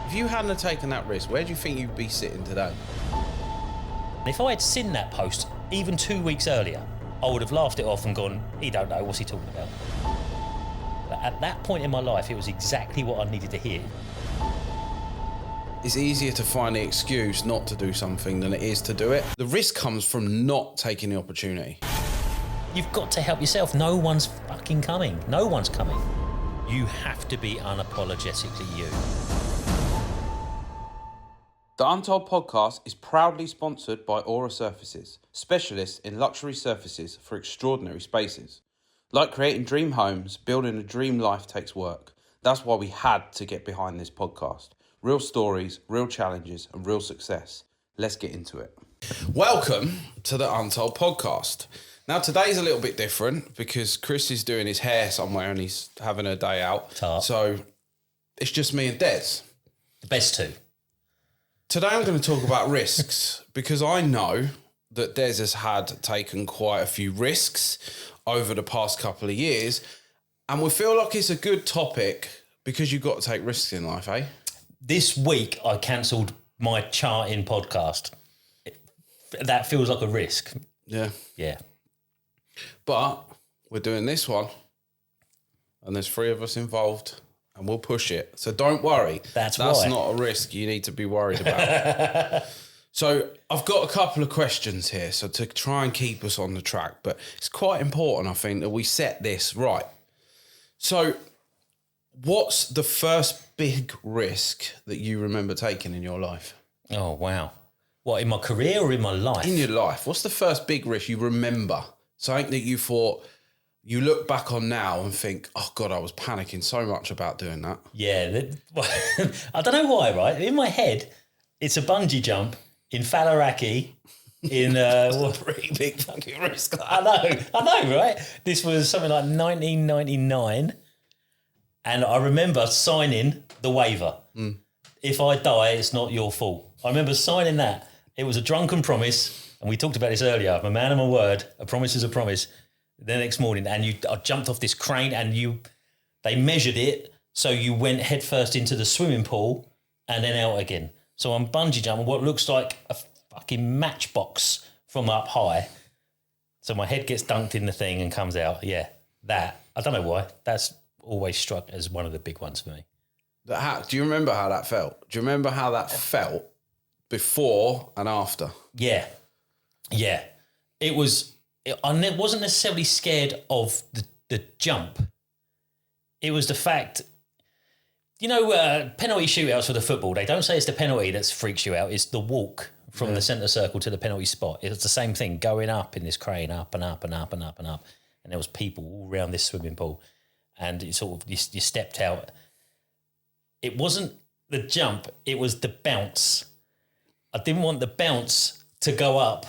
If you hadn't have taken that risk, where do you think you'd be sitting today? If I had seen that post even 2 weeks earlier, I would have laughed it off and gone, he don't know, what's he talking about? But at that point in my life, it was exactly what I needed to hear. It's easier to find the excuse not to do something than it is to do it. The risk comes from not taking the opportunity. You've got to help yourself. No one's fucking coming. No one's coming. You have to be unapologetically you. The Untold Podcast is proudly sponsored by Aura Surfaces, specialists in luxury surfaces for extraordinary spaces. Like creating dream homes, building a dream life takes work. That's why we had to get behind this podcast. Real stories, real challenges, and real success. Let's get into it. Welcome to the Untold Podcast. Now, today's a little bit different because Chris is doing his hair somewhere and he's having a day out. So it's just me and Des. The best two. Today I'm going to talk about risks because I know that Des has taken quite a few risks over the past couple of years, and we feel like it's a good topic because you've got to take risks in life, eh? This week I cancelled my charting podcast. That feels like a risk. Yeah. Yeah. But we're doing this one, and there's 3 of us involved. And we'll push it. So don't worry. That's not a risk you need to be worried about. So I've got a couple of questions here. So to try and keep us on the track. But it's quite important, I think, that we set this right. So what's the first big risk that you remember taking in your life? Oh, wow. What, in my career or in my life? In your life. What's the first big risk you remember? Something that you thought... You look back on now and think, oh, God, I was panicking so much about doing that. Yeah. I don't know why, right? In my head, it's a bungee jump in Faliraki in... That's a pretty big fucking risk. I know, right? This was something like 1999. And I remember signing the waiver. If I die, it's not your fault. I remember signing that. It was a drunken promise. And we talked about this earlier. I'm a man of my word. A promise is a promise. The next morning, and I jumped off this crane, and they measured it, so you went headfirst into the swimming pool and then out again. So I'm bungee jumping what looks like a fucking matchbox from up high. So my head gets dunked in the thing and comes out. Yeah, that. I don't know why. That's always struck as one of the big ones for me. Do you remember how that felt? Do you remember how that felt before and after? Yeah. It was... I wasn't necessarily scared of the jump. It was the fact, penalty shootouts for the football, they don't say it's the penalty that freaks you out, it's the walk from the centre circle to the penalty spot. It's the same thing, going up in this crane, up and up and up and up and up. And there was people all around this swimming pool. And it sort of, you stepped out. It wasn't the jump, it was the bounce. I didn't want the bounce to go up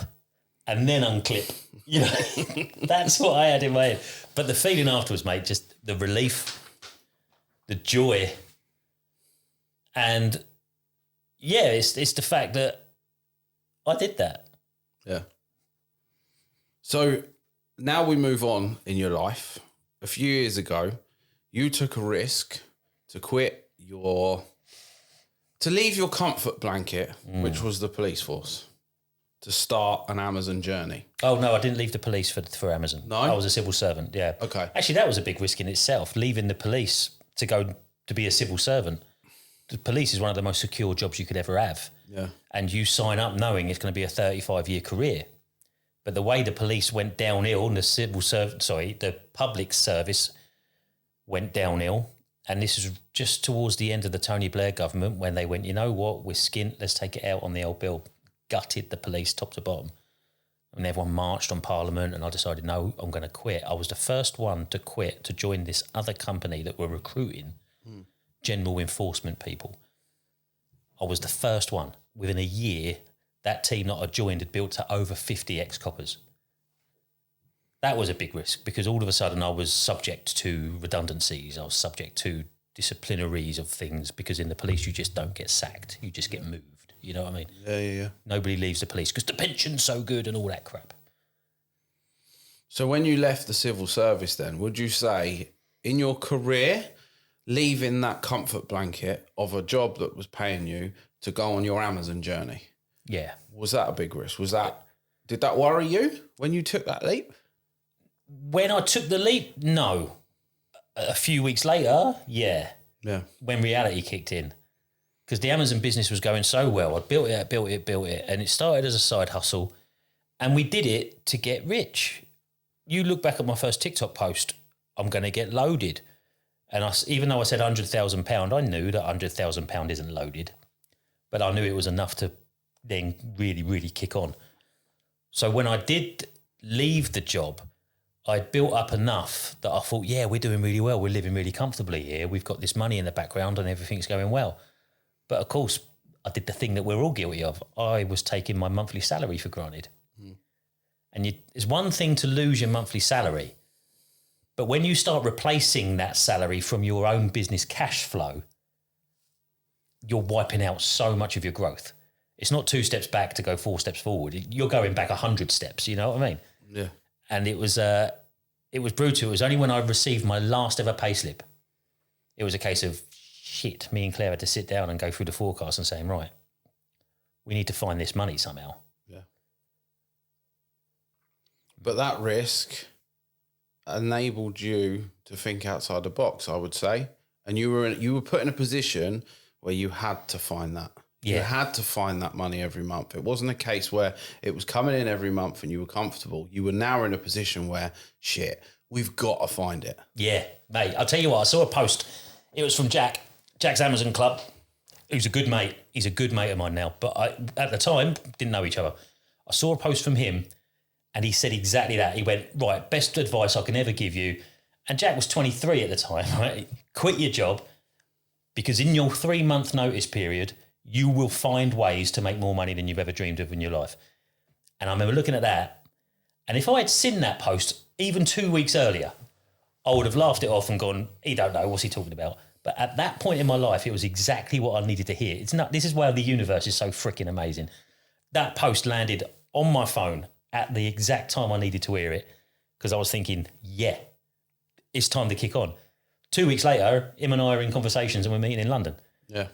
and then unclip. That's what I had in my head. But the feeling afterwards, mate, just the relief, the joy, and it's the fact that I did that. Yeah. So now we move on in your life. A few years ago, you took a risk to to leave your comfort blanket, which was the police force, to start an Amazon journey. Oh, no, I didn't leave the police for Amazon. No? I was a civil servant, yeah. Okay. Actually, that was a big risk in itself, leaving the police to go to be a civil servant. The police is one of the most secure jobs you could ever have. Yeah. And you sign up knowing it's going to be a 35-year career. But the way the police went downhill and the public service went downhill, and this is just towards the end of the Tony Blair government when they went, you know what, we're skint, let's take it out on the old bill. Gutted the police top to bottom, and everyone marched on Parliament, and I decided, no, I'm going to quit. I was the first one to quit to join this other company that were recruiting general enforcement people. I was the first one. Within a year, that team that I joined had built to over 50 ex-coppers. That was a big risk because all of a sudden I was subject to redundancies. I was subject to disciplinaries of things because in the police you just don't get sacked. You just get moved. You know what I mean? Yeah. Nobody leaves the police because the pension's so good and all that crap. So when you left the civil service then, would you say in your career, leaving that comfort blanket of a job that was paying you to go on your Amazon journey. Yeah. Was that a big risk? Did that worry you when you took that leap? When I took the leap, no. A few weeks later, yeah. Yeah. When reality kicked in. Because the Amazon business was going so well. I built it. And it started as a side hustle. And we did it to get rich. You look back at my first TikTok post, I'm going to get loaded. And even though I said £100,000, I knew that £100,000 isn't loaded. But I knew it was enough to then really, really kick on. So when I did leave the job, I built up enough that I thought, yeah, we're doing really well. We're living really comfortably here. We've got this money in the background and everything's going well. But of course, I did the thing that we're all guilty of. I was taking my monthly salary for granted. And it's one thing to lose your monthly salary, but when you start replacing that salary from your own business cash flow, you're wiping out so much of your growth. It's not 2 steps back to go 4 steps forward. You're going back 100 steps, you know what I mean? Yeah. And it was brutal. It was only when I received my last ever payslip. It was a case of, shit, me and Claire had to sit down and go through the forecast and saying, right, we need to find this money somehow. But that risk enabled you to think outside the box, I would say. And you were put in a position where you had to find that. Yeah. You had to find that money every month. It wasn't a case where it was coming in every month and you were comfortable. You were now in a position where, shit, we've got to find it. Yeah, mate. I'll tell you what, I saw a post. It was from Jack's Amazon Club, who's a good mate. He's a good mate of mine now. But at the time, didn't know each other. I saw a post from him. And he said exactly that. He went, right, best advice I can ever give you. And Jack was 23 at the time, right? Quit your job because in your 3-month notice period, you will find ways to make more money than you've ever dreamed of in your life. And I remember looking at that. And if I had seen that post even 2 weeks earlier, I would have laughed it off and gone, he don't know, what's he talking about? But at that point in my life, it was exactly what I needed to hear. This is why the universe is so freaking amazing. That post landed on my phone at the exact time I needed to hear it because I was thinking, yeah, it's time to kick on. 2 weeks later, him and I are in conversations and we're meeting in London. Yeah.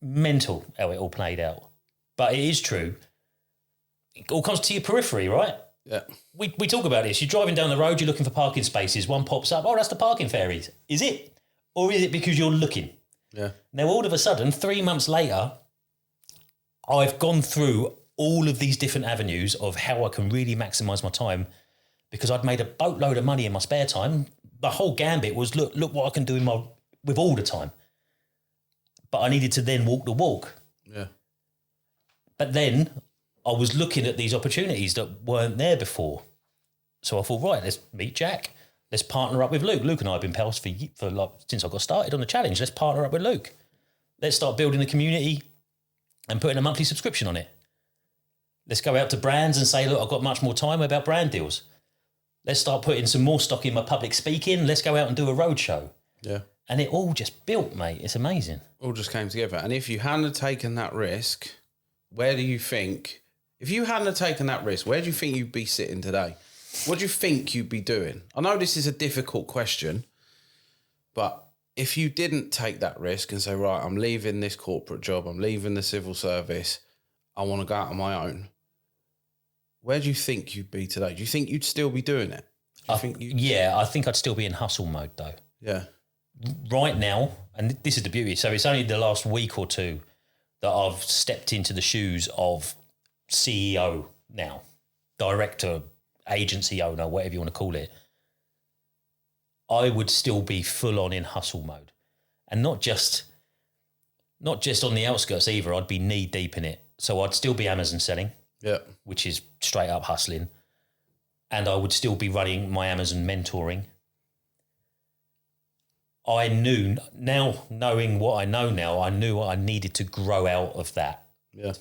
Mental how it all played out. But it is true. It all comes to your periphery, right? Yeah. We talk about this. You're driving down the road, you're looking for parking spaces. One pops up. Oh, that's the parking fairies. Is it? Or is it because you're looking? Yeah. Now, all of a sudden, 3 months later, I've gone through all of these different avenues of how I can really maximise my time because I'd made a boatload of money in my spare time. The whole gambit was, look what I can do with all the time. But I needed to then walk the walk. Yeah. But then I was looking at these opportunities that weren't there before. So I thought, right, let's meet Jack. Let's partner up with Luke. Luke and I have been pals for like since I got started on the challenge. Let's partner up with Luke. Let's start building a community and putting a monthly subscription on it. Let's go out to brands and say, look, I've got much more time about brand deals. Let's start putting some more stock in my public speaking. Let's go out and do a roadshow. Yeah. And it all just built, mate. It's amazing. All just came together. And if you hadn't taken that risk, where do you think, if you hadn't taken that risk, where do you think you'd be sitting today? What do you think you'd be doing? I know this is a difficult question, but if you didn't take that risk and say, right, I'm leaving this corporate job, I'm leaving the civil service, I want to go out on my own, where do you think you'd be today? Do you think you'd still be doing it? I think I'd still be in hustle mode though. Yeah. Right now, and this is the beauty, so it's only the last week or two that I've stepped into the shoes of CEO now, director, agency owner, whatever you want to call it. I would still be full on in hustle mode. And not just on the outskirts either, I'd be knee deep in it. So I'd still be Amazon selling. Yeah. Which is straight up hustling. And I would still be running my Amazon mentoring. I knew, now knowing what I know now, I knew I needed to grow out of that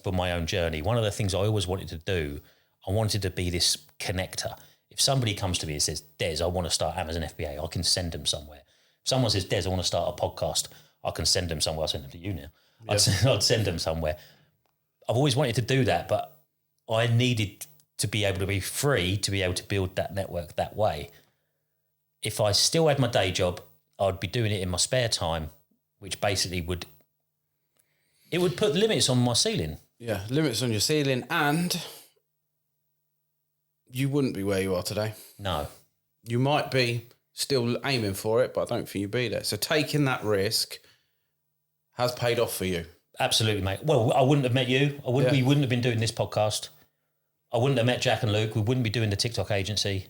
for my own journey. One of the things I always wanted to do, I wanted to be this connector. If somebody comes to me and says, Des, I want to start Amazon FBA, I can send them somewhere. If someone says, Des, I want to start a podcast, I can send them somewhere. I'll send them to you now. Yeah. I'd send them somewhere. I've always wanted to do that, but I needed to be able to be free to be able to build that network that way. If I still had my day job, I'd be doing it in my spare time which basically would put limits on my ceiling. Yeah, limits on your ceiling, and you wouldn't be where you are today. No. You might be still aiming for it, but I don't think you'd be there. So taking that risk has paid off for you. Absolutely, mate. Well, I wouldn't have met you. We wouldn't have been doing this podcast. I wouldn't have met Jack and Luke. We wouldn't be doing the TikTok agency.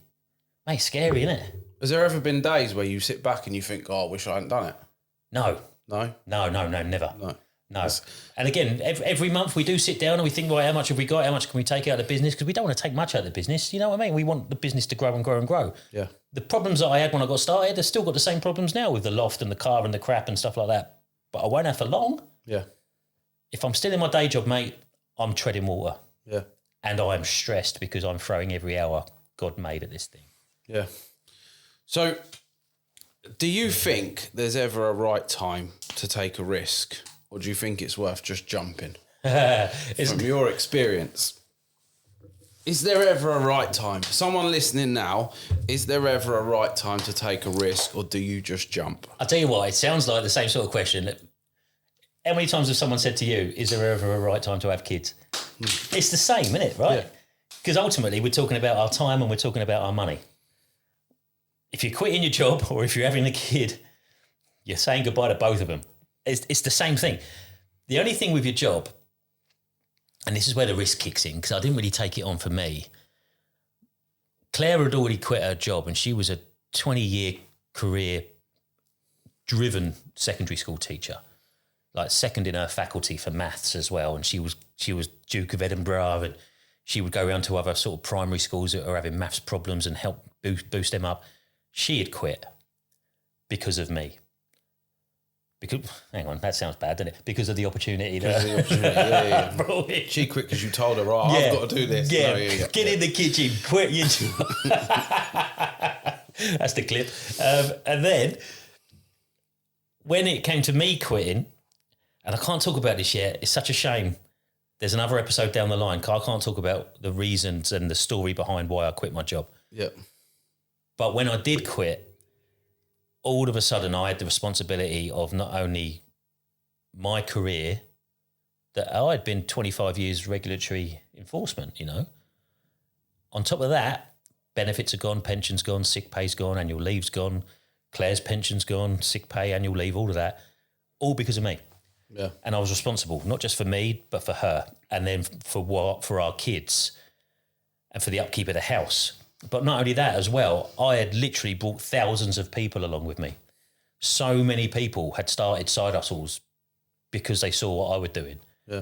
Mate, scary, isn't it? Has there ever been days where you sit back and you think, oh, I wish I hadn't done it? No. No? No, never. No. No. And again, every month we do sit down and we think, well, how much have we got? How much can we take out of the business? Because we don't want to take much out of the business. You know what I mean? We want the business to grow and grow and grow. Yeah. The problems that I had when I got started, I've still got the same problems now with the loft and the car and the crap and stuff like that. But I won't have for long. Yeah. If I'm still in my day job, mate, I'm treading water. Yeah. And I'm stressed because I'm throwing every hour God made at this thing. Yeah. So do you think there's ever a right time to take a risk? Or do you think it's worth just jumping? From your experience, is there ever a right time? Someone listening now, is there ever a right time to take a risk, or do you just jump? I'll tell you what, it sounds like the same sort of question. How many times has someone said to you, is there ever a right time to have kids? It's the same, isn't it, right? Because ultimately we're talking about our time and we're talking about our money. If you're quitting your job or if you're having a kid, you're saying goodbye to both of them. It's the same thing. The only thing with your job, and this is where the risk kicks in, because I didn't really take it on for me. Claire had already quit her job and she was a 20-year career-driven secondary school teacher, like second in her faculty for maths as well. And she was Duke of Edinburgh, and she would go around to other sort of primary schools that are having maths problems and help boost them up. She had quit because of me. Because, hang on, that sounds bad, doesn't it? Because of the opportunity. Yeah. She quit because you told her, I've got to do this. Yeah, get in the kitchen, quit your job. That's the clip. And then, when it came to me quitting, and I can't talk about this yet, it's such a shame. There's another episode down the line. I can't talk about the reasons and the story behind why I quit my job. Yeah. But when I did quit, all of a sudden I had the responsibility of not only my career, that I had been 25 years regulatory enforcement, you know. On top of that, benefits are gone, pensions gone, sick pay's gone, annual leave's gone, Claire's pension's gone, sick pay, annual leave, all of that, all because of me. Yeah. And I was responsible, not just for me, but for her, and then for our kids and for the upkeep of the house. But not only that as well, I had literally brought thousands of people along with me. So many people had started side hustles because they saw what I was doing. Yeah.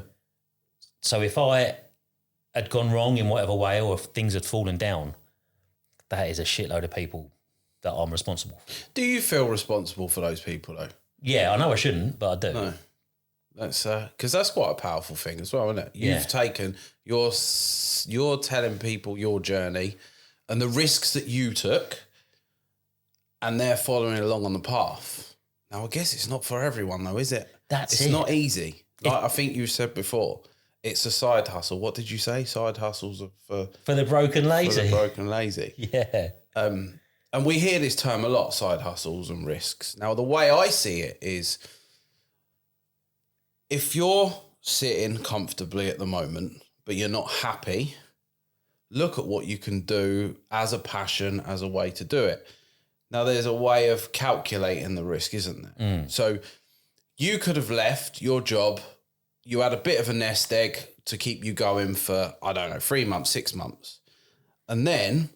So if I had gone wrong in whatever way, or if things had fallen down, that is a shitload of people that I'm responsible for. Do you feel responsible for those people though? Yeah, I know I shouldn't, but I do. No. That's because that's quite a powerful thing as well, isn't it? You've taken you're telling people your journey and the risks that you took, and they're following along on the path. Now, I guess it's not for everyone though, is it? It's not easy. Like I think you said before, it's a side hustle. What did you say? Side hustles are for the broken lazy. For the broken lazy. Yeah. And we hear this term a lot, side hustles and risks. Now, the way I see it is, if you're sitting comfortably at the moment, but you're not happy, look at what you can do as a passion, as a way to do it. Now, there's a way of calculating the risk, isn't there? So you could have left your job. You had a bit of a nest egg to keep you going for, 3 months, 6 months. And then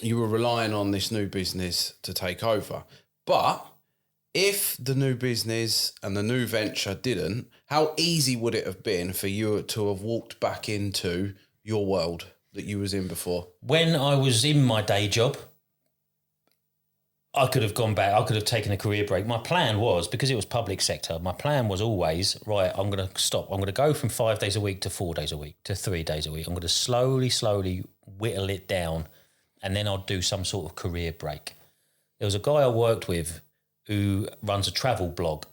you were relying on this new business to take over. But if the new business and the new venture didn't, how easy would it have been for you to have walked back into your world that you was in before? When I was in my day job, I could have gone back. I could have taken a career break. My plan was, because it was public sector, my plan was always, right, I'm going to stop. I'm going to go from 5 days a week to 4 days a week to 3 days a week. I'm going to slowly whittle it down, and then I'll do some sort of career break. There was a guy I worked with who runs a travel blog.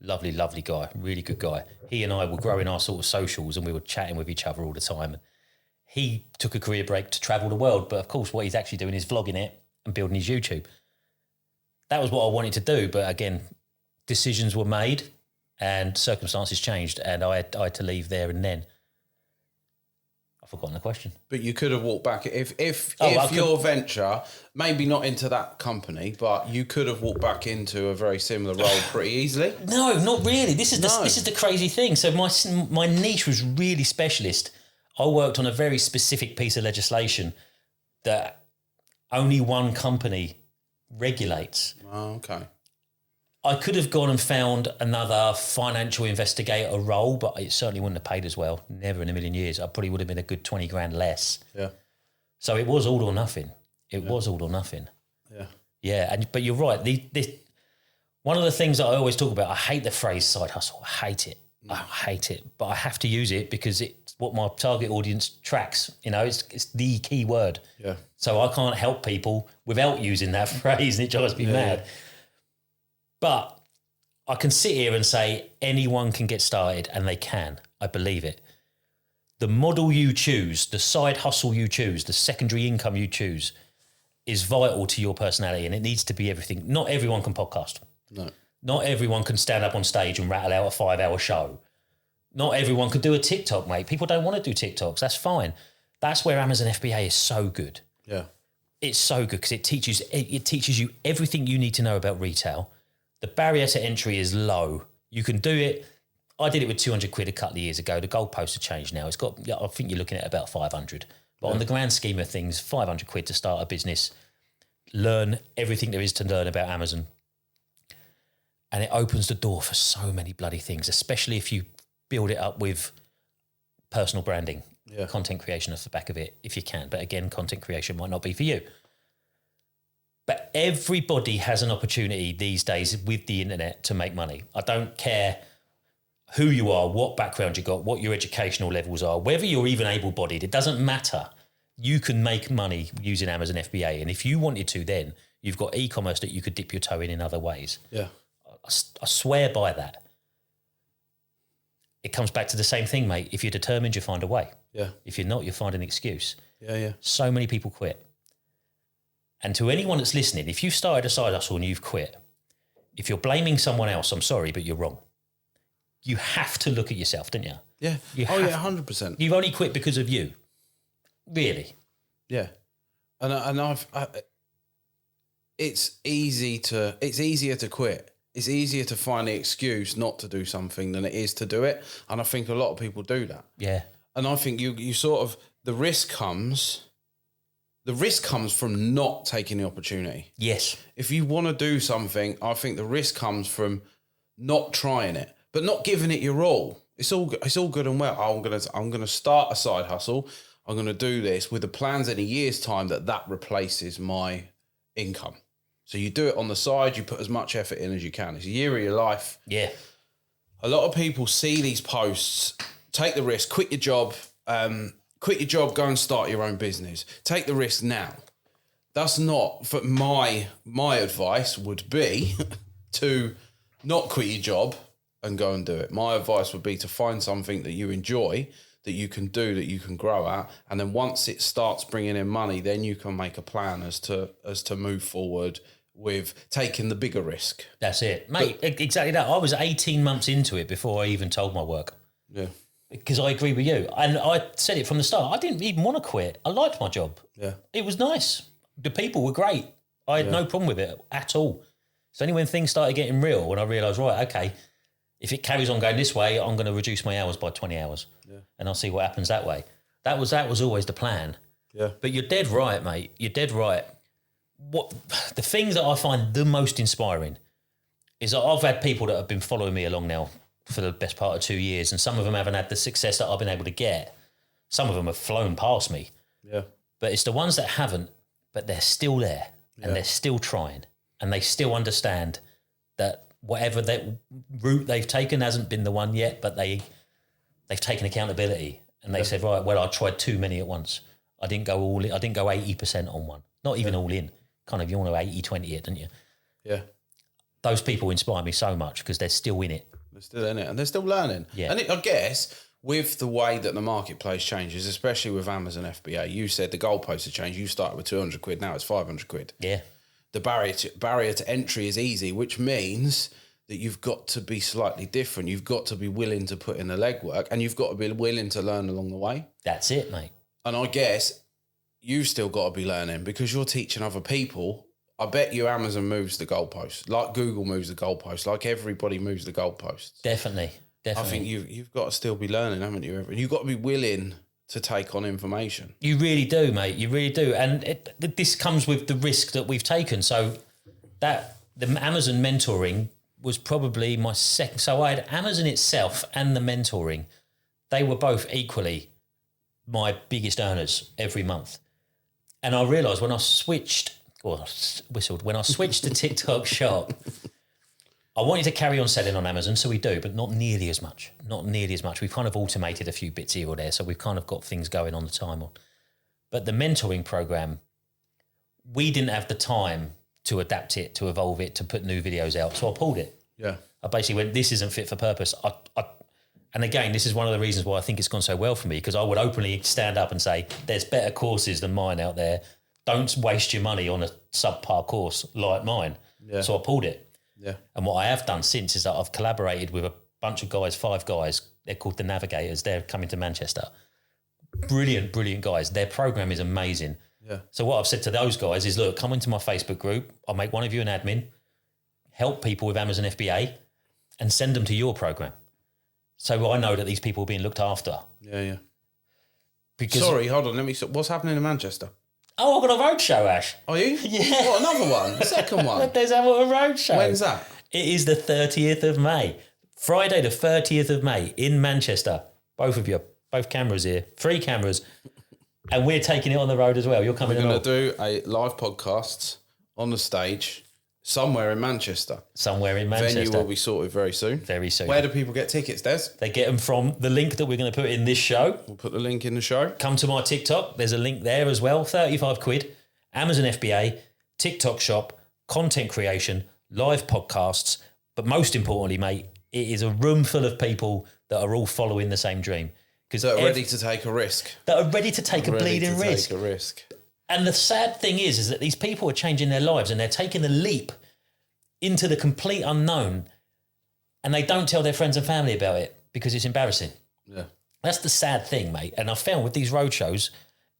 Lovely guy, really good guy. He and I were growing our sort of socials, and we were chatting with each other all the time. He took a career break to travel the world, but of course what he's actually doing is vlogging it and building his YouTube. That was what I wanted to do, but again, decisions were made and circumstances changed, and I had to leave there and then. I've forgotten the question. But you could have walked back if your venture, maybe not into that company, but you could have walked back into a very similar role pretty easily. No, not really. This is the crazy thing. So my niche was really specialist. I worked on a very specific piece of legislation that only one company regulates. Oh, okay. I could have gone and found another financial investigator role, but it certainly wouldn't have paid as well. Never in a million years. I probably would have been a good 20 grand less. Yeah. So it was all or nothing. It was all or nothing. Yeah. Yeah, but you're right. One of the things that I always talk about, I hate the phrase side hustle. I hate it. I hate it, but I have to use it because it's what my target audience tracks. You know, it's the key word. Yeah. So I can't help people without using that phrase, and it drives me mad. Yeah. But I can sit here and say anyone can get started, and they can. I believe it. The model you choose, the side hustle you choose, the secondary income you choose is vital to your personality, and it needs to be everything. Not everyone can podcast. No. Not everyone can stand up on stage and rattle out a 5-hour show. Not everyone can do a TikTok, mate. People don't want to do TikToks. That's fine. That's where Amazon FBA is so good. Yeah. It's so good because it teaches you everything you need to know about retail. The barrier to entry is low. You can do it. I did it with 200 quid a couple of years ago. The goalposts have changed now. I think you're looking at about 500. But on the grand scheme of things, 500 quid to start a business, learn everything there is to learn about Amazon. And it opens the door for so many bloody things, especially if you build it up with personal branding, content creation off the back of it, if you can. But again, content creation might not be for you. But everybody has an opportunity these days with the internet to make money. I don't care who you are, what background you got, what your educational levels are, whether you're even able-bodied, it doesn't matter. You can make money using Amazon FBA. And if you wanted to, then you've got e-commerce that you could dip your toe in other ways. Yeah. I swear by that. It comes back to the same thing, mate. If you're determined, you find a way. Yeah. If you're not, you find an excuse. Yeah, yeah. So many people quit. And to anyone that's listening, if you started a side hustle and you've quit, if you're blaming someone else, I'm sorry, but you're wrong. You have to look at yourself, don't you? Yeah. You 100%. You've only quit because of you. Really. Yeah. And it's easier to quit. It's easier to find the excuse not to do something than it is to do it. And I think a lot of people do that. Yeah. And I think you sort of, the risk comes from not taking the opportunity. Yes. If you want to do something, I think the risk comes from not trying it, but not giving it your all. It's all good and well. I'm gonna start a side hustle. I'm gonna do this with the plans in a year's time that replaces my income. So you do it on the side, you put as much effort in as you can. It's a year of your life. Yeah. A lot of people see these posts, take the risk, quit your job, go and start your own business. Take the risk now. That's not, for my advice would be to not quit your job and go and do it. My advice would be to find something that you enjoy, that you can do, that you can grow at. And then once it starts bringing in money, then you can make a plan as to move forward with taking the bigger risk. That's it. Mate, exactly that. I was 18 months into it before I even told my work. Yeah. Because I agree with you. And I said it from the start. I didn't even want to quit. I liked my job. Yeah. It was nice. The people were great. I had no problem with it at all. It's only when things started getting real when I realised, right, okay, if it carries on going this way, I'm going to reduce my hours by 20 hours. Yeah. And I'll see what happens that way. That was always the plan. Yeah. But you're dead right, mate. You're dead right. What the things that I find the most inspiring is that I've had people that have been following me along now for the best part of 2 years, and some of them haven't had the success that I've been able to get. Some of them have flown past me. Yeah. But it's the ones that haven't, but they're still there and they're still trying and they still understand that whatever that route they've taken hasn't been the one yet, but they've taken accountability and they said, right, well, I tried too many at once. I didn't go all in. I didn't go 80% on one. Not even all in. Kind of, you want to 80-20 it, don't you? Yeah. Those people inspire me so much because they're still in it. They're still in it and they're still learning. Yeah. And I guess with the way that the marketplace changes, especially with Amazon FBA, you said the goalposts have changed. You started with 200 quid, now it's 500 quid. Yeah. The barrier to entry is easy, which means that you've got to be slightly different. You've got to be willing to put in the legwork, and you've got to be willing to learn along the way. That's it, mate. And I guess you've still got to be learning because you're teaching other people. I bet you Amazon moves the goalposts, like Google moves the goalposts, like everybody moves the goalposts. Definitely. I think you've got to still be learning, haven't you? You've got to be willing to take on information. You really do, mate. You really do. And this comes with the risk that we've taken. So the Amazon mentoring was probably my second. So I had Amazon itself and the mentoring. They were both equally my biggest earners every month. And I realised when I switched to TikTok Shop, I wanted to carry on selling on Amazon, so we do, but not nearly as much. Not nearly as much. We've kind of automated a few bits here or there, so we've kind of got things going on the time on. But the mentoring program, we didn't have the time to adapt it, to evolve it, to put new videos out, so I pulled it. Yeah. I basically went, this isn't fit for purpose. And again, this is one of the reasons why I think it's gone so well for me, because I would openly stand up and say, there's better courses than mine out there. Don't waste your money on a subpar course like mine. Yeah. So I pulled it. Yeah. And what I have done since is that I've collaborated with a bunch of guys, 5 guys. They're called the Navigators. They're coming to Manchester. Brilliant, brilliant guys. Their program is amazing. Yeah. So what I've said to those guys is, look, come into my Facebook group. I'll make one of you an admin, help people with Amazon FBA, and send them to your program. So I know that these people are being looked after. Yeah, yeah. Because, Sorry, hold on. What's happening in Manchester? Oh, I've got a road show, Ash. Are you? Yeah. What, another one? The second one? There's a road show. When's that? It is the 30th of May. Friday the 30th of May in Manchester. Both of you, both cameras here, 3 cameras. And we're taking it on the road as well. You're coming along. We're going to do a live podcast on the stage somewhere in Manchester. Somewhere in Manchester. Venue will be sorted very soon. Very soon. Where do people get tickets, Des? They get them from the link that we're going to put in this show. We'll put the link in the show. Come to my TikTok. There's a link there as well. 35 quid. Amazon FBA, TikTok Shop, content creation, live podcasts. But most importantly, mate, it is a room full of people that are all following the same dream. That are ready to take a risk. That are ready to take a bleeding risk. Take a risk. And the sad thing is that these people are changing their lives and they're taking the leap into the complete unknown, and they don't tell their friends and family about it because it's embarrassing. Yeah. That's the sad thing, mate. And I found with these roadshows,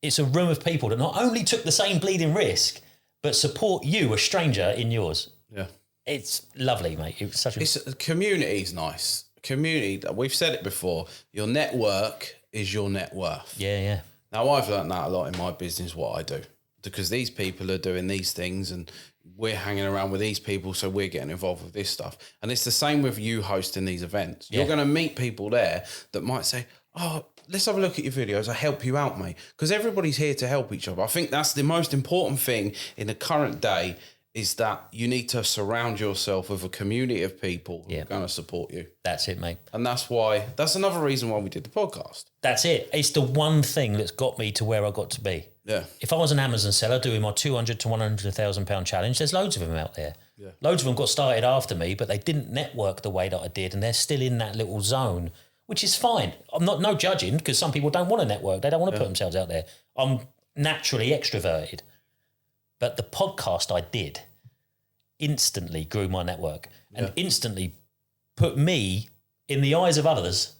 it's a room of people that not only took the same bleeding risk, but support you, a stranger, in yours. Yeah. It's lovely, mate. It's such a... Community's nice. Community, we've said it before, your network is your net worth. Yeah, yeah. Now, I've learned that a lot in my business, what I do, because these people are doing these things and we're hanging around with these people, so we're getting involved with this stuff. And it's the same with you hosting these events. Yeah. You're going to meet people there that might say, oh, let's have a look at your videos. I'll help you out, mate. Because everybody's here to help each other. I think that's the most important thing in the current day, is that you need to surround yourself with a community of people who are going to support you. That's it, mate. And that's another reason why we did the podcast. That's it. It's the one thing that's got me to where I got to be. Yeah. If I was an Amazon seller doing my 200 to 100,000 pound challenge, there's loads of them out there. Yeah. Loads of them got started after me, but they didn't network the way that I did, and they're still in that little zone, which is fine. I'm no judging, because some people don't want to network. They don't want to put themselves out there. I'm naturally extroverted. But the podcast I did instantly grew my network and instantly put me in the eyes of others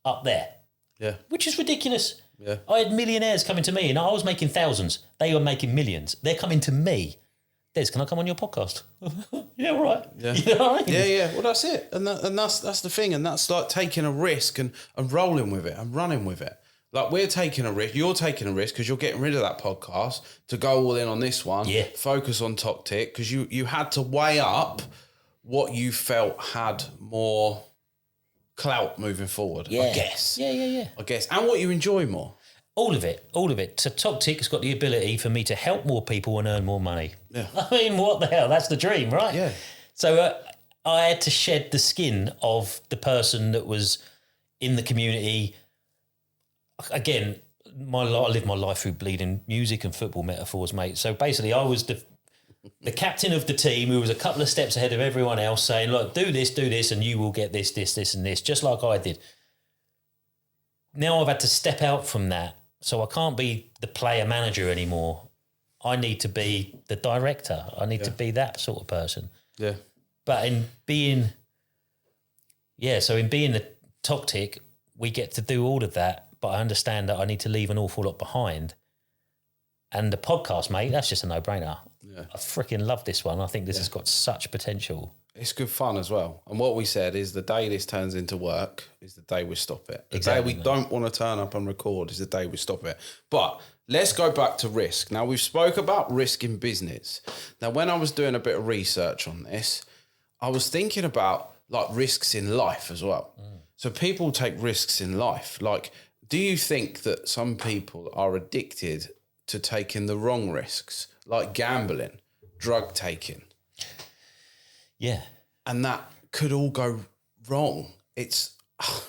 up there. Yeah. Which is ridiculous. Yeah. I had millionaires coming to me and I was making thousands. They were making millions. They're coming to me. Des, can I come on your podcast? Yeah, all right. Yeah. You know what I mean? Yeah, yeah. Well, that's it. And that's the thing. And that's like taking a risk and rolling with it and running with it. Like, we're taking a risk. You're taking a risk because you're getting rid of that podcast to go all in on this one. Yeah. Focus on Top Tick, because you had to weigh up what you felt had more clout moving forward. Yeah. I guess. Yeah. I guess. And what you enjoy more. All of it. So Top Tick has got the ability for me to help more people and earn more money. Yeah. I mean, what the hell? That's the dream, right? Yeah. So I had to shed the skin of the person that was in the community. Again, I live my life through bleeding music and football metaphors, mate. So basically, I was the captain of the team who was a couple of steps ahead of everyone else, saying, look, do this, and you will get this, and this, just like I did. Now I've had to step out from that. So I can't be the player manager anymore. I need to be the director. I need to be that sort of person. Yeah. But in being the toxic, we get to do all of that, but I understand that I need to leave an awful lot behind. And the podcast, mate, that's just a no-brainer. Yeah. I freaking love this one. I think this has got such potential. It's good fun as well. And what we said is the day this turns into work is the day we stop it. The day we don't want to turn up and record is the day we stop it. But let's go back to risk. Now, we've spoke about risk in business. Now, when I was doing a bit of research on this, I was thinking about like risks in life as well. So people take risks in life. Like, do you think that some people are addicted to taking the wrong risks, like gambling, drug taking? Yeah. And that could all go wrong. It's a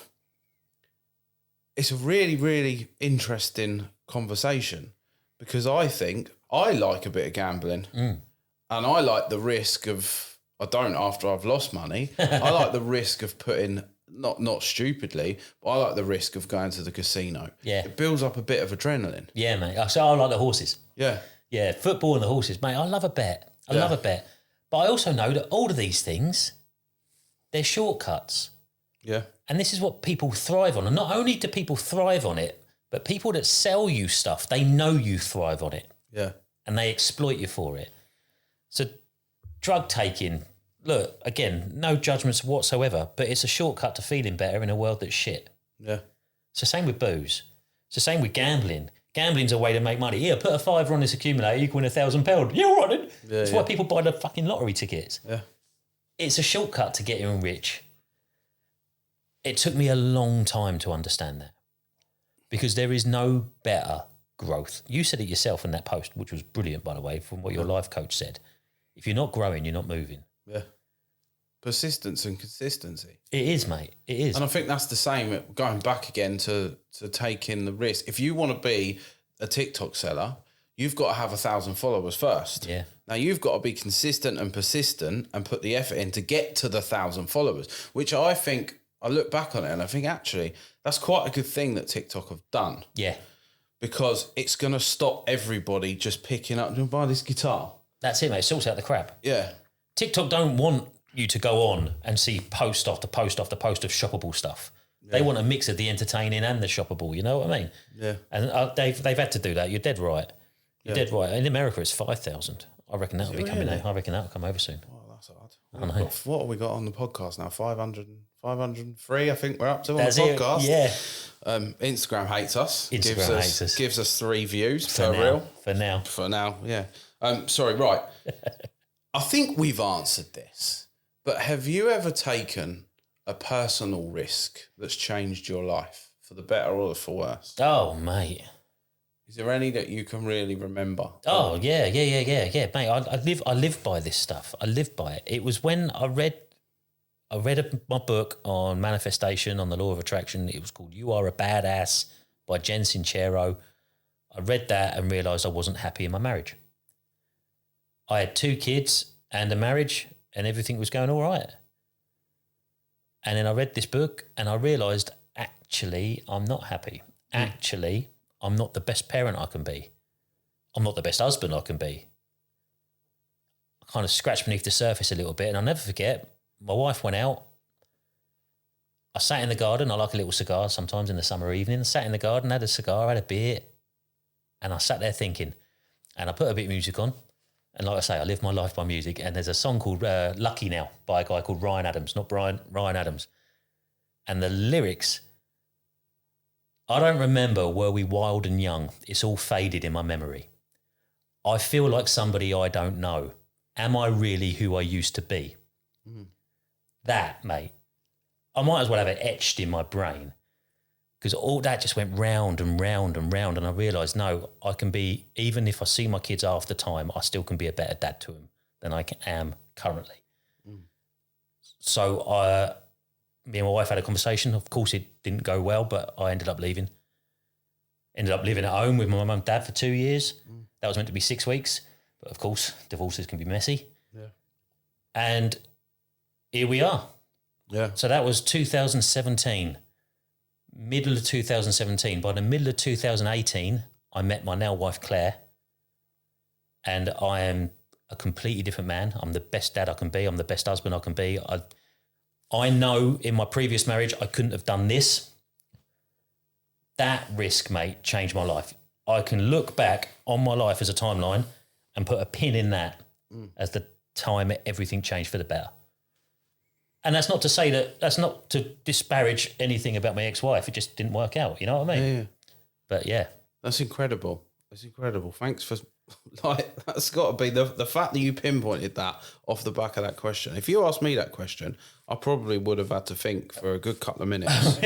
really, really interesting conversation because I think I like a bit of gambling and I like the risk of, I don't after I've lost money, I like the risk of putting, not stupidly, but I like the risk of going to the casino. Yeah. It builds up a bit of adrenaline. Yeah, mate. So I like the horses. Yeah. Yeah, football and the horses, mate. I love a bet. I love a bet. But I also know that all of these things, they're shortcuts. Yeah. And this is what people thrive on. And not only do people thrive on it, but people that sell you stuff, they know you thrive on it. Yeah. And they exploit you for it. So drug taking, look, again, no judgments whatsoever, but it's a shortcut to feeling better in a world that's shit. Yeah. It's the same with booze. It's the same with gambling. Gambling's a way to make money. Here, put a £5 on this accumulator, you can win £1,000. Yeah, all right then. That's why people buy the fucking lottery tickets. Yeah. It's a shortcut to getting rich. It took me a long time to understand that because there is no better growth. You said it yourself in that post, which was brilliant, by the way, from what your life coach said. If you're not growing, you're not moving. Yeah. Persistence and consistency. It is, mate. It is. And I think that's the same, going back again to taking the risk. If you want to be a TikTok seller, you've got to have 1,000 followers first. Yeah. Now, you've got to be consistent and persistent and put the effort in to get to the 1,000 followers, which I think, I look back on it and I think, actually, that's quite a good thing that TikTok have done. Yeah. Because it's going to stop everybody just picking up and buy this guitar. That's it, mate. It sorts out the crap. Yeah. TikTok don't want you to go on and see post after post after post of shoppable stuff. Yeah. They want a mix of the entertaining and the shoppable, you know what I mean? Yeah. And they've had to do that. You're dead right. You're dead right. In America, it's 5,000. I reckon that'll be coming out. I reckon that'll come over soon. Oh, that's hard. What have we got on the podcast now? 503, I think we're up to on the podcast. Yeah. Instagram hates us. Gives us 3 views for now. For now, yeah. Sorry, right. I think we've answered this, but have you ever taken a personal risk that's changed your life for the better or for worse? Oh, mate. Is there any that you can really remember? Oh, yeah, mate. I live by this stuff. I live by it. It was when I read my book on manifestation, on the law of attraction. It was called You Are a Badass by Jen Sincero. I read that and realised I wasn't happy in my marriage. I had 2 kids and a marriage and everything was going all right. And then I read this book and I realised, actually, I'm not happy. Actually, I'm not the best parent I can be. I'm not the best husband I can be. I kind of scratched beneath the surface a little bit and I'll never forget, my wife went out. I sat in the garden. I like a little cigar sometimes in the summer evening. I sat in the garden, had a cigar, had a beer, and I sat there thinking, and I put a bit of music on. And like I say, I live my life by music. And there's a song called Lucky Now by a guy called Ryan Adams, not Ryan Adams. And the lyrics, I don't remember, were we wild and young? It's all faded in my memory. I feel like somebody I don't know. Am I really who I used to be? That, mate, I might as well have it etched in my brain because all that just went round and round and round. And I realised, no, I can be, even if I see my kids half the time, I still can be a better dad to them than I am currently. So me and my wife had a conversation. Of course, it didn't go well, but I ended up leaving. Ended up living at home with my mum and dad for 2 years. That was meant to be 6 weeks. But of course, divorces can be messy. Yeah. And here we are. Yeah. So that was 2017, middle of 2017. By the middle of 2018, I met my now wife, Claire, and I am a completely different man. I'm the best dad I can be. I'm the best husband I can be. I know in my previous marriage I couldn't have done this. That risk, mate, changed my life. I can look back on my life as a timeline and put a pin in that as the time everything changed for the better. And that's not to say that's not to disparage anything about my ex-wife. It just didn't work out. You know what I mean? Yeah. But yeah. That's incredible. That's incredible. Thanks for, that's got to be the fact that you pinpointed that off the back of that question. If you asked me that question, I probably would have had to think for a good couple of minutes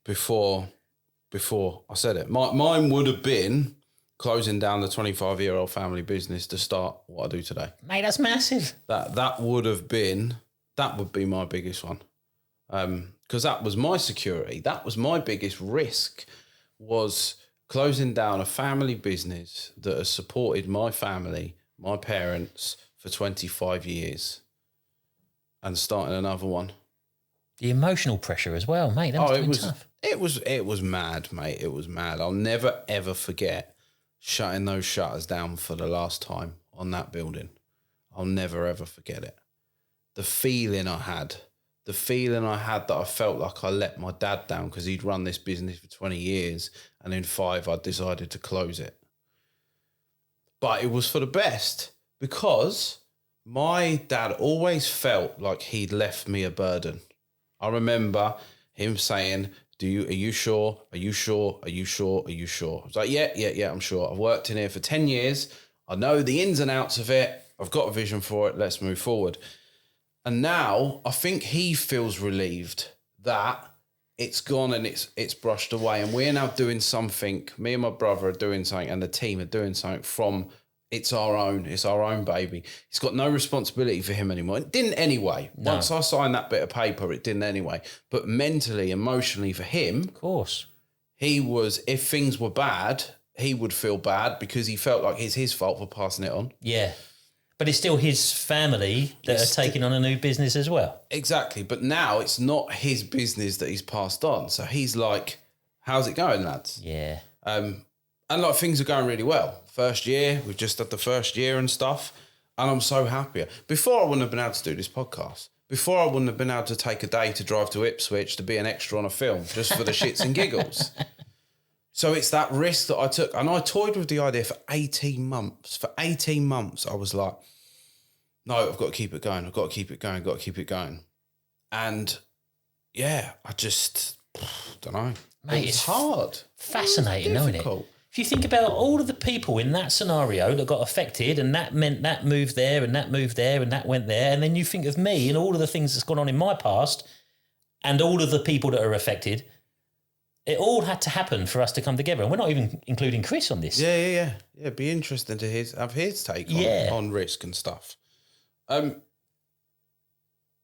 before I said it. Mine would have been closing down the 25-year-old family business to start what I do today. Mate, that's massive. That would be my biggest one. Because that was my security. That was my biggest risk, was closing down a family business that has supported my family, my parents, for 25 years and starting another one. The emotional pressure as well, mate. That must have been tough. It was mad, mate. It was mad. I'll never, ever forget shutting those shutters down for the last time on that building. I'll never, ever forget it. The feeling I had that I felt like I let my dad down because he'd run this business for 20 years and in 5 I decided to close it. But it was for the best because my dad always felt like he'd left me a burden. I remember him saying, are you sure? Are you sure? Are you sure? Are you sure? I was like, yeah, I'm sure. I've worked in here for 10 years. I know the ins and outs of it. I've got a vision for it. Let's move forward. And now I think he feels relieved that it's gone and it's brushed away. And we're now doing something, me and my brother are doing something and the team are doing something from it's our own baby. It's got no responsibility for him anymore. It didn't anyway. No. Once I signed that bit of paper, it didn't anyway. But mentally, emotionally for him, of course, he was, if things were bad, he would feel bad because he felt like it's his fault for passing it on. Yeah. But it's still his family that are taking on a new business as well. Exactly. But now it's not his business that he's passed on. So he's like, how's it going, lads? Yeah. And like things are going really well. First year, we've just had the first year and stuff. And I'm so happy. Before I wouldn't have been able to do this podcast. Before I wouldn't have been able to take a day to drive to Ipswich to be an extra on a film just for the shits and giggles. So it's that risk that I took. And I toyed with the idea for 18 months. For 18 months, I was like, no, I've got to keep it going. I've got to keep it going. I've got to keep it going. And yeah, I just don't know. Mate, it's hard. Fascinating, isn't it? If you think about all of the people in that scenario that got affected and that meant that moved there and that moved there and that went there, and then you think of me and all of the things that's gone on in my past and all of the people that are affected, it all had to happen for us to come together. And we're not even including Chris on this. Yeah. It'd be interesting to have his take on risk and stuff. And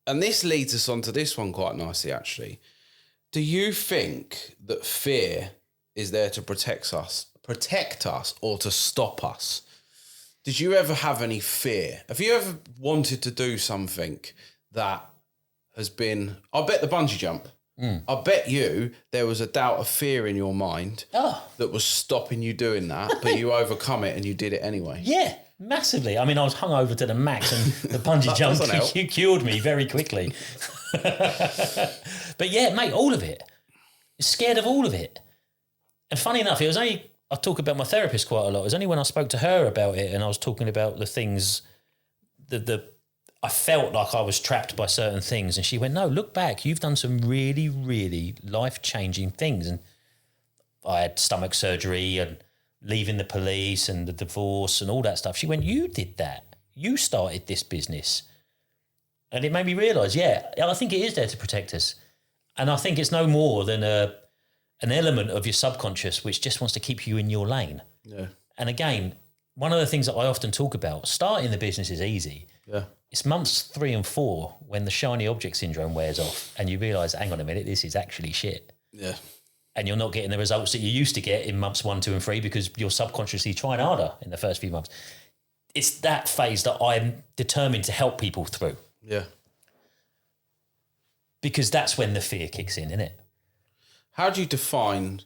this leads us on to this one quite nicely, actually. Do you think that fear is there to protect us or to stop us? Did you ever have any fear? Have you ever wanted to do something that has been, I bet the bungee jump. I bet you there was a doubt of fear in your mind that was stopping you doing that, but you overcome it and you did it anyway. Yeah, massively. I mean, I was hungover to the max and the bungee jump cured me very quickly. But yeah, mate, all of it. Scared of all of it. And funny enough, it was only, I talk about my therapist quite a lot. It was only when I spoke to her about it and I was talking about the things, I felt like I was trapped by certain things. And she went, no, look back. You've done some really, really life-changing things. And I had stomach surgery and leaving the police and the divorce and all that stuff. She went, you did that. You started this business. And it made me realise, I think it is there to protect us. And I think it's no more than an element of your subconscious which just wants to keep you in your lane. Yeah. And again, one of the things that I often talk about, starting the business is easy. Yeah. It's months 3 and 4 when the shiny object syndrome wears off and you realise, hang on a minute, this is actually shit. Yeah. And you're not getting the results that you used to get in months 1, 2 and 3 because you're subconsciously trying harder in the first few months. It's that phase that I'm determined to help people through. Yeah. Because that's when the fear kicks in, isn't it? How do you define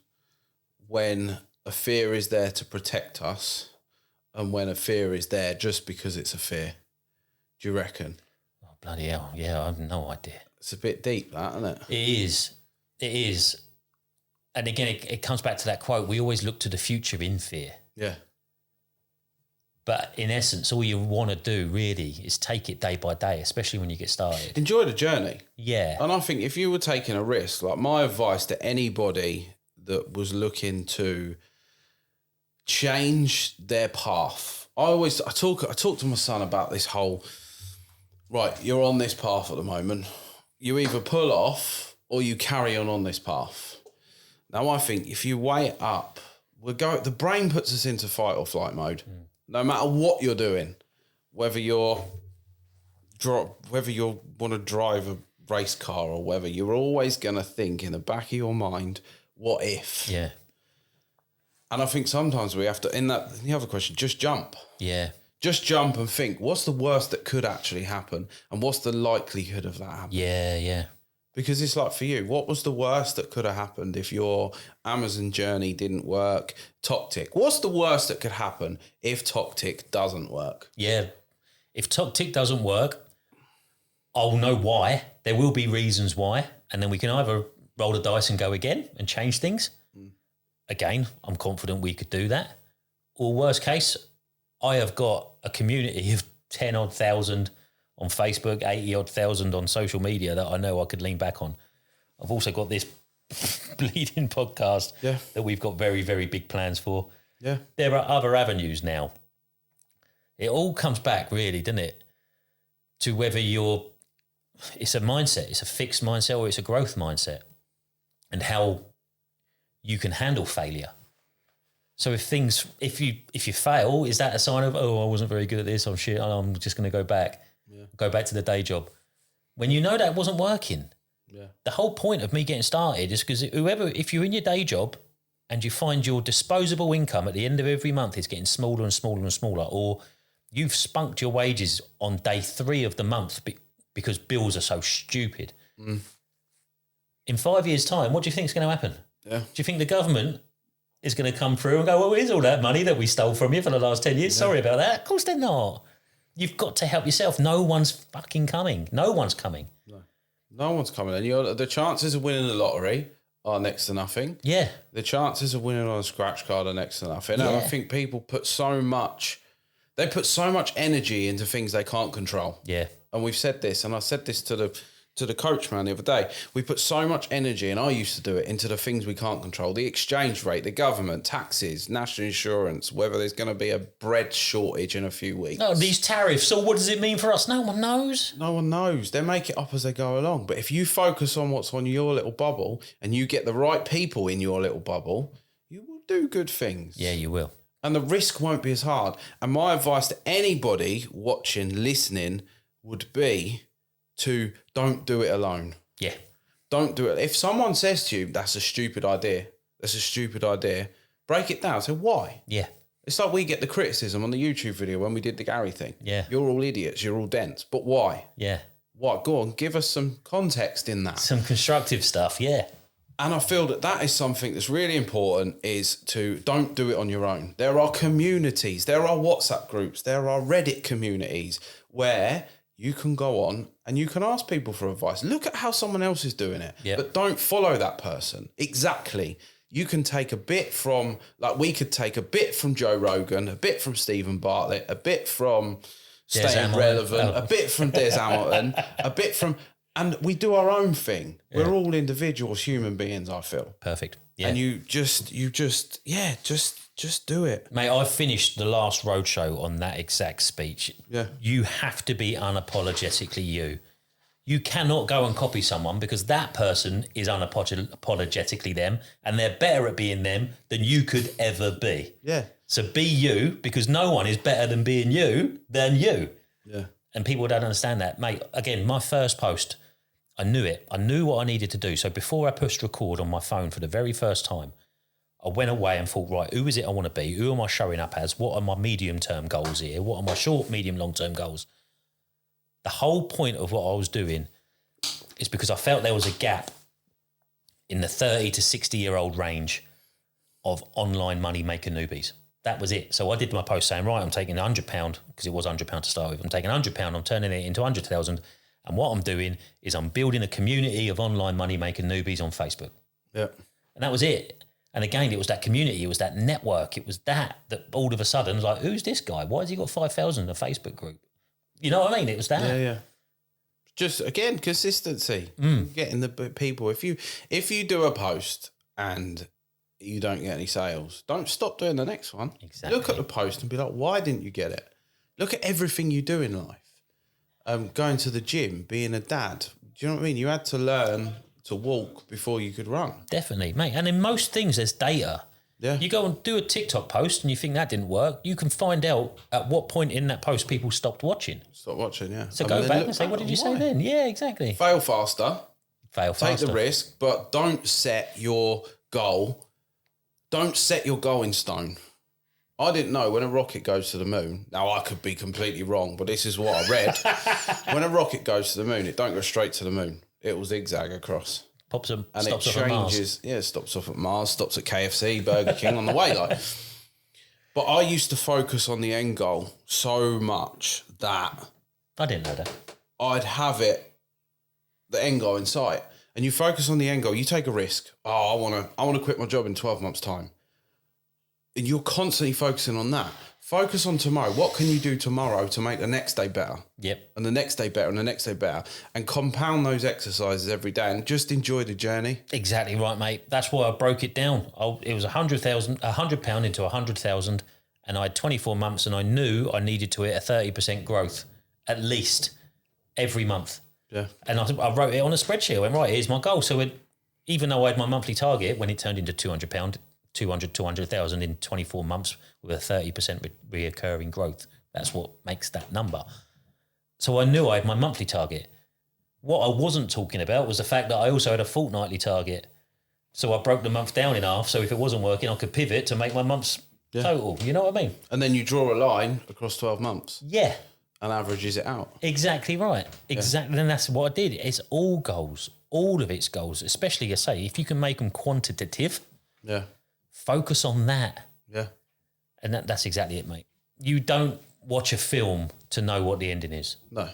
when a fear is there to protect us and when a fear is there just because it's a fear? Do you reckon? Oh, bloody hell. Yeah, I have no idea. It's a bit deep, that, isn't it? It is. It is. And again, it comes back to that quote. We always look to the future in fear. Yeah. But in essence, all you want to do really is take it day by day, especially when you get started. Enjoy the journey. Yeah. And I think if you were taking a risk, like my advice to anybody that was looking to change their path, I talk to my son about this whole, right, you're on this path at the moment. You either pull off or you carry on this path. Now, I think if you weigh it up, the brain puts us into fight or flight mode. No matter what you're doing, whether you want to drive a race car or whether, you're always going to think in the back of your mind, what if? Yeah. And I think sometimes we have to, in the other question, just jump. Yeah. Just jump and think, what's the worst that could actually happen? And what's the likelihood of that happening? Yeah, yeah. Because it's like, for you, what was the worst that could have happened if your Amazon journey didn't work? TokTik. What's the worst that could happen if TokTik doesn't work? Yeah. If TokTik doesn't work, I'll know why. There will be reasons why. And then we can either roll the dice and go again and change things. Again, I'm confident we could do that. Or worst case, I have got a community of 10-odd thousand on Facebook, 80-odd thousand on social media that I know I could lean back on. I've also got this bleeding podcast that we've got very, very big plans for. Yeah. There are other avenues now. It all comes back, really, doesn't it, to whether it's a mindset, it's a fixed mindset or it's a growth mindset, and how you can handle failure. So if you fail, is that a sign of, oh, I wasn't very good at this, I'm shit, I'm just going to go back to the day job? When you know that wasn't working. Yeah. The whole point of me getting started is because if you're in your day job and you find your disposable income at the end of every month is getting smaller and smaller and smaller, or you've spunked your wages on day 3 of the month because bills are so stupid. In 5 years' time, what do you think is going to happen? Yeah. Do you think the government is going to come through and go, well, here's all that money that we stole from you for the last 10 years. Sorry about that. Of course they're not. You've got to help yourself. No one's fucking coming. No one's coming. No one's coming. And the chances of winning the lottery are next to nothing. Yeah. The chances of winning on a scratch card are next to nothing. Yeah. And I think people put so much energy into things they can't control. Yeah. And we've said this, and I said this to the coach man the other day. We put so much energy, and I used to do it, into the things we can't control: the exchange rate, the government, taxes, national insurance, whether there's going to be a bread shortage in a few weeks. No, these tariffs. So what does it mean for us? No one knows. No one knows. They make it up as they go along. But if you focus on what's on your little bubble and you get the right people in your little bubble, you will do good things. Yeah, you will. And the risk won't be as hard. And my advice to anybody watching, listening, would be to don't do it alone. Yeah. Don't do it. If someone says to you, that's a stupid idea, break it down. Say, why? Yeah. It's like we get the criticism on the YouTube video when we did the Gary thing. Yeah. You're all idiots. You're all dense. But why? Yeah. What? Go on. Give us some context in that. Some constructive stuff. Yeah. And I feel that is something that's really important, is to don't do it on your own. There are communities. There are WhatsApp groups. There are Reddit communities where you can go on and you can ask people for advice. Look at how someone else is doing it. Yep. But don't follow that person. Exactly. You can take a bit from, like we could take a bit from Joe Rogan, a bit from Stephen Bartlett, a bit from Staying Relevant, a bit from Des Hamilton, a bit from... And we do our own thing. Yeah. We're all individuals, human beings, I feel. Perfect. Yeah. And you just do it. Mate, I finished the last roadshow on that exact speech. Yeah. You have to be unapologetically you. You cannot go and copy someone because that person is unapologetically them and they're better at being them than you could ever be. Yeah. So be you, because no one is better than being you than you. Yeah. And people don't understand that. Mate, again, my first post, I knew it. I knew what I needed to do. So before I pushed record on my phone for the very first time, I went away and thought, right, who is it I want to be? Who am I showing up as? What are my medium-term goals here? What are my short, medium, long-term goals? The whole point of what I was doing is because I felt there was a gap in the 30 to 60-year-old range of online money maker newbies. That was it. So I did my post saying, right, I'm taking £100 because it was £100 to start with. I'm taking £100, I'm turning it into 100,000. And what I'm doing is I'm building a community of online money making newbies on Facebook. Yeah. And that was it. And again, it was that community, it was that network, it was that all of a sudden, like, who's this guy? Why has he got 5,000 in a Facebook group? You know what I mean? It was that. Yeah. Just, again, consistency. Getting the people. If you do a post and you don't get any sales, don't stop doing the next one. Exactly. Look at the post and be like, why didn't you get it? Look at everything you do in life. Going to the gym, being a dad. Do you know what I mean? You had to learn to walk before you could run. Definitely, mate. And in most things, there's data. Yeah. You go and do a TikTok post and you think that didn't work. You can find out at what point in that post people stopped watching. Stop watching, yeah. So go back and say, what did you say then? Yeah, exactly. Fail faster. Take the risk, but don't set your goal. Don't set your goal in stone. I didn't know when a rocket goes to the moon. Now, I could be completely wrong, but this is what I read. When a rocket goes to the moon, it don't go straight to the moon. It will zigzag across. Pops them, and stops it off at Mars. changes. Yeah, it stops off at Mars, stops at KFC, Burger King on the way. But I used to focus on the end goal so much that I didn't know that. I'd have the end goal in sight. And you focus on the end goal, you take a risk. Oh, I want to quit my job in 12 months' time. And you're constantly focusing on that. Focus on tomorrow. What can you do tomorrow to make the next day better? Yep. And the next day better and the next day better. And compound those exercises every day and just enjoy the journey. Exactly right, mate. That's why I broke it down. It was £100 into 100,000, and I had 24 months, and I knew I needed to hit a 30% growth at least every month. Yeah. And I wrote it on a spreadsheet. I went, right, here's my goal. So even though I had my monthly target, when it turned into £200, 200,000 in 24 months with a 30% reoccurring growth. That's what makes that number. So I knew I had my monthly target. What I wasn't talking about was the fact that I also had a fortnightly target. So I broke the month down in half. So if it wasn't working, I could pivot to make my months total. You know what I mean? And then you draw a line across 12 months. Yeah. And averages it out. Exactly right. Exactly. And that's what I did. It's all goals. All of its goals, especially, I say, if you can make them quantitative. Yeah. Focus on that. Yeah. And that's exactly it, mate. You don't watch a film to know what the ending is. No.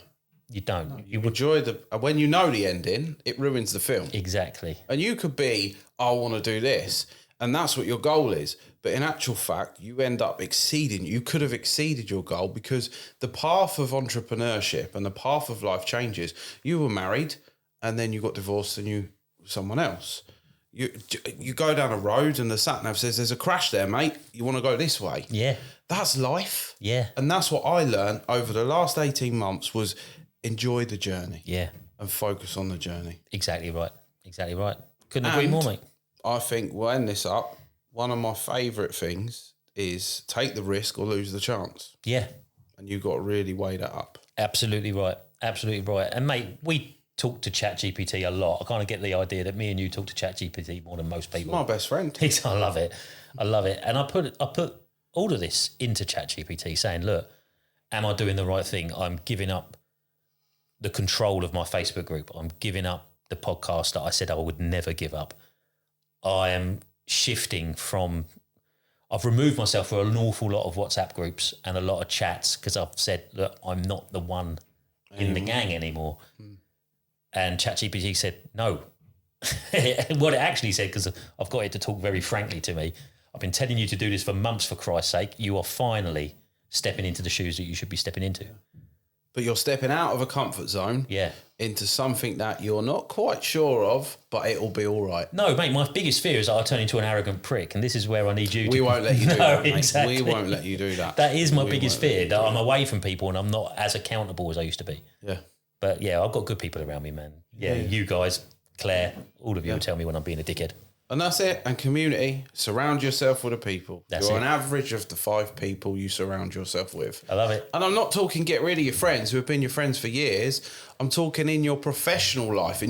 You don't. No, you enjoy when you know the ending, it ruins the film. Exactly. And you could be, I want to do this. And that's what your goal is. But in actual fact, you end up exceeding. You could have exceeded your goal because the path of entrepreneurship and the path of life changes. You were married and then you got divorced and you someone else. You go down a road and the sat-nav says, there's a crash there, mate. You want to go this way? Yeah. That's life. Yeah. And that's what I learned over the last 18 months was enjoy the journey. Yeah. And focus on the journey. Exactly right. Exactly right. Couldn't agree more, mate. I think we'll end this up. One of my favourite things is take the risk or lose the chance. Yeah. And you've got to really weigh that up. Absolutely right. Absolutely right. And, mate, we talk to ChatGPT a lot. I kind of get the idea that me and you talk to ChatGPT more than most people. My best friend. I love it. I love it. And I put all of this into ChatGPT saying, look, am I doing the right thing? I'm giving up the control of my Facebook group. I'm giving up the podcast that I said I would never give up. I am shifting from... I've removed myself from an awful lot of WhatsApp groups and a lot of chats because I've said that I'm not the one in the gang anymore. And ChatGPT said, no. What it actually said, because I've got it to talk very frankly to me, I've been telling you to do this for months, for Christ's sake. You are finally stepping into the shoes that you should be stepping into. But you're stepping out of a comfort zone into something that you're not quite sure of, but it'll be all right. No, mate, my biggest fear is that I'll turn into an arrogant prick, and this is where I need you to... We won't let you do that, mate. Exactly. We won't let you do that. That is my biggest fear, that I'm away from people and I'm not as accountable as I used to be. Yeah. But, yeah, I've got good people around me, man. Yeah, you guys, Claire, all of you will tell me when I'm being a dickhead. And that's it. And community, surround yourself with the people. That's You're it. an average of the 5 people you surround yourself with. I love it. And I'm not talking get rid of your friends who have been your friends for years. I'm talking in your professional life.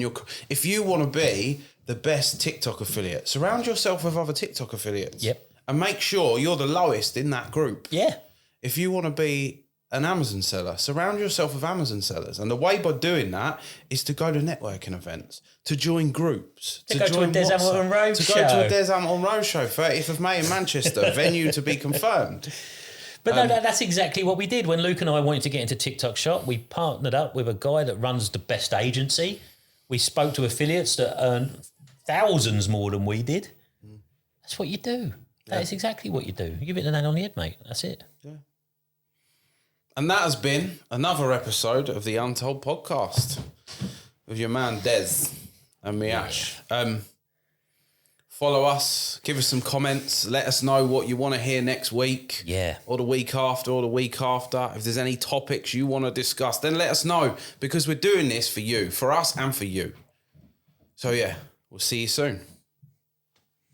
If you want to be the best TikTok affiliate, surround yourself with other TikTok affiliates. Yep. And make sure you're the lowest in that group. Yeah. If you want to be an Amazon seller. Surround yourself with Amazon sellers. And the way by doing that is to go to networking events, to join groups, to go to a Des Hamilton Road show. To go to a Des Hamilton Road show, 30th of May in Manchester, venue to be confirmed. But no, that's exactly what we did. When Luke and I wanted to get into TikTok Shop, we partnered up with a guy that runs the best agency. We spoke to affiliates that earn thousands more than we did. That's what you do. That is exactly what you do. You give it the nail on the head, mate. That's it. Yeah. And that has been another episode of the Untold Podcast with your man Des and me, Ash. Follow us, give us some comments, let us know what you want to hear next week. Yeah. Or the week after, or the week after. If there's any topics you want to discuss, then let us know, because we're doing this for you, for us and for you. So yeah, we'll see you soon.